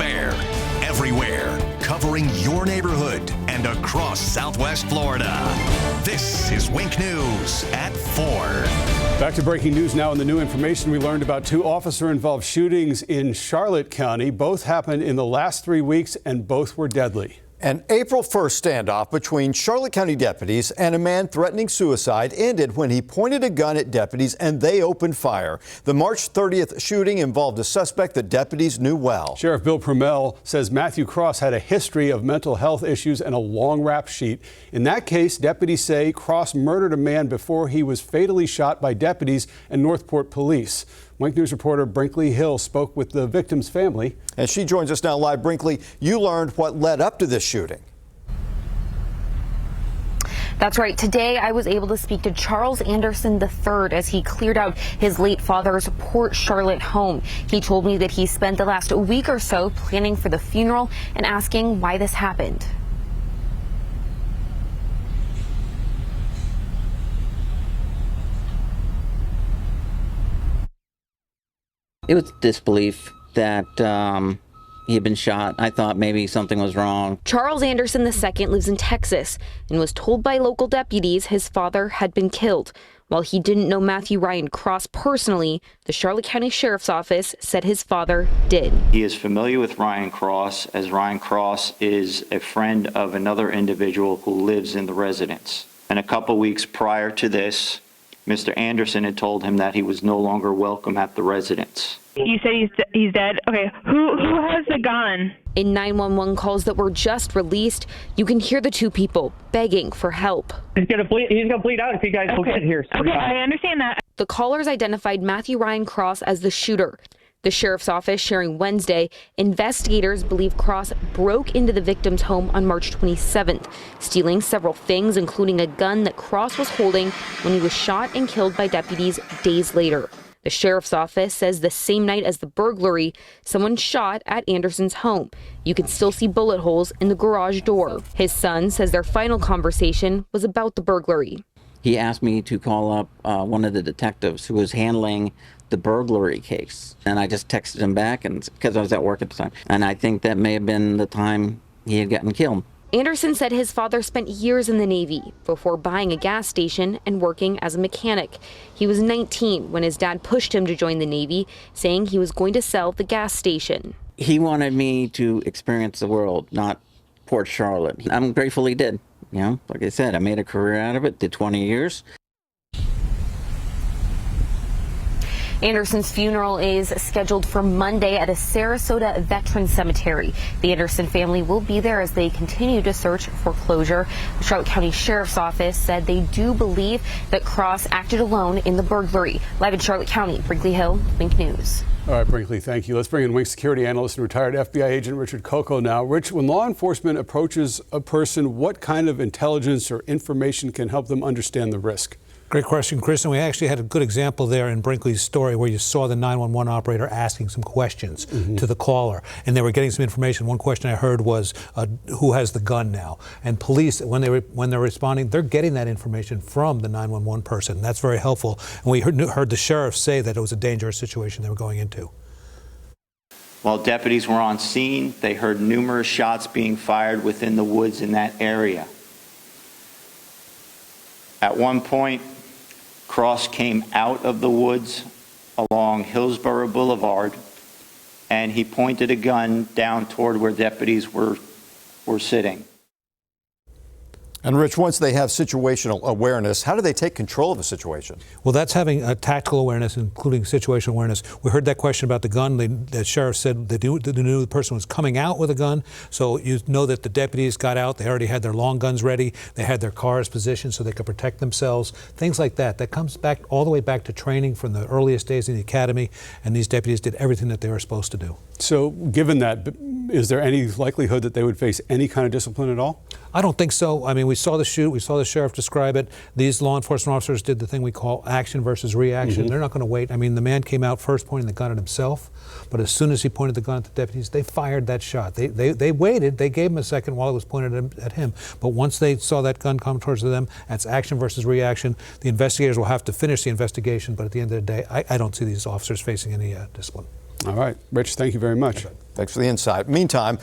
Fair. Everywhere, covering your neighborhood and across Southwest Florida. This is Wink News at 4. Back to breaking news now. In the new information, we learned about 2 officer-involved shootings in Charlotte County. Both happened in the last 3 weeks, and both were deadly. An April 1st standoff between Charlotte County deputies and a man threatening suicide ended when he pointed a gun at deputies and they opened fire. The March 30th shooting involved a suspect that deputies knew well. Sheriff Bill Promell says Matthew Cross had a history of mental health issues and a long rap sheet. In that case, deputies say Cross murdered a man before he was fatally shot by deputies and Northport police. Wink News reporter Brinkley Hill spoke with the victim's family. And she joins us now live. Brinkley, you learned what led up to this shooting. That's right. Today, I was able to speak to Charles Anderson III as he cleared out his late father's Port Charlotte home. He told me that he spent the last week or so planning for the funeral and asking why this happened. It was disbelief that he had been shot. I thought maybe something was wrong. Charles Anderson II lives in Texas and was told by local deputies his father had been killed. While he didn't know Matthew Ryan Cross personally, the Charlotte County Sheriff's Office said his father did. He is familiar with Ryan Cross, as Ryan Cross is a friend of another individual who lives in the residence. And a couple weeks prior to this, Mr. Anderson had told him that he was no longer welcome at the residence. You said he's dead? Okay, who has the gun? In 911 calls that were just released, you can hear the 2 people begging for help. He's gonna bleed out if you guys will get here. Okay, I understand that. The callers identified Matthew Ryan Cross as the shooter. The sheriff's office sharing Wednesday, investigators believe Cross broke into the victim's home on March 27th, stealing several things, including a gun that Cross was holding when he was shot and killed by deputies days later. The sheriff's office says the same night as the burglary, someone shot at Anderson's home. You can still see bullet holes in the garage door. His son says their final conversation was about the burglary. He asked me to call up one of the detectives who was handling the burglary case. And I just texted him back, and because I was at work at the time. And I think that may have been the time he had gotten killed. Anderson said his father spent years in the Navy before buying a gas station and working as a mechanic. He was 19 when his dad pushed him to join the Navy, saying he was going to sell the gas station. He wanted me to experience the world, not Port Charlotte. I'm grateful he did. You know, like I said, I made a career out of it, did 20 years. Anderson's funeral is scheduled for Monday at a Sarasota Veteran Cemetery. The Anderson family will be there as they continue to search for closure. The Charlotte County Sheriff's Office said they do believe that Cross acted alone in the burglary. Live in Charlotte County, Brinkley Hill, Wink News. All right, Brinkley, thank you. Let's bring in Wink security analyst and retired FBI agent Richard Coco now. Rich, when law enforcement approaches a person, what kind of intelligence or information can help them understand the risk? Great question, Chris. And we actually had a good example there in Brinkley's story where you saw the 911 operator asking some questions to the caller. And they were getting some information. One question I heard was, who has the gun now? And police, when they're responding, they're getting that information from the 911 person. That's very helpful. And we heard the sheriff say that it was a dangerous situation they were going into. While deputies were on scene, they heard numerous shots being fired within the woods in that area. At one point, Cross came out of the woods along Hillsborough Boulevard, and he pointed a gun down toward where deputies were sitting. And Rich, once they have situational awareness, how do they take control of a situation? Well, that's having a tactical awareness, including situational awareness. We heard that question about the gun. The sheriff said they knew the person was coming out with a gun. So you know that the deputies got out. They already had their long guns ready. They had their cars positioned so they could protect themselves. Things like that. That comes back all the way back to training from the earliest days in the academy. And these deputies did everything that they were supposed to do. So given that, is there any likelihood that they would face any kind of discipline at all? I don't think so. I mean, we saw the shoot. We saw the sheriff describe it. These law enforcement officers did the thing we call action versus reaction. They're not going to wait. I mean, the man came out first pointing the gun at himself, but as soon as he pointed the gun at the deputies, they fired that shot. They waited. They gave him a second while it was pointed at him. But once they saw that gun come towards them, that's action versus reaction. The investigators will have to finish the investigation, but at the end of the day, I don't see these officers facing any discipline. All right, Rich, thank you very much. Thanks for the insight. Meantime,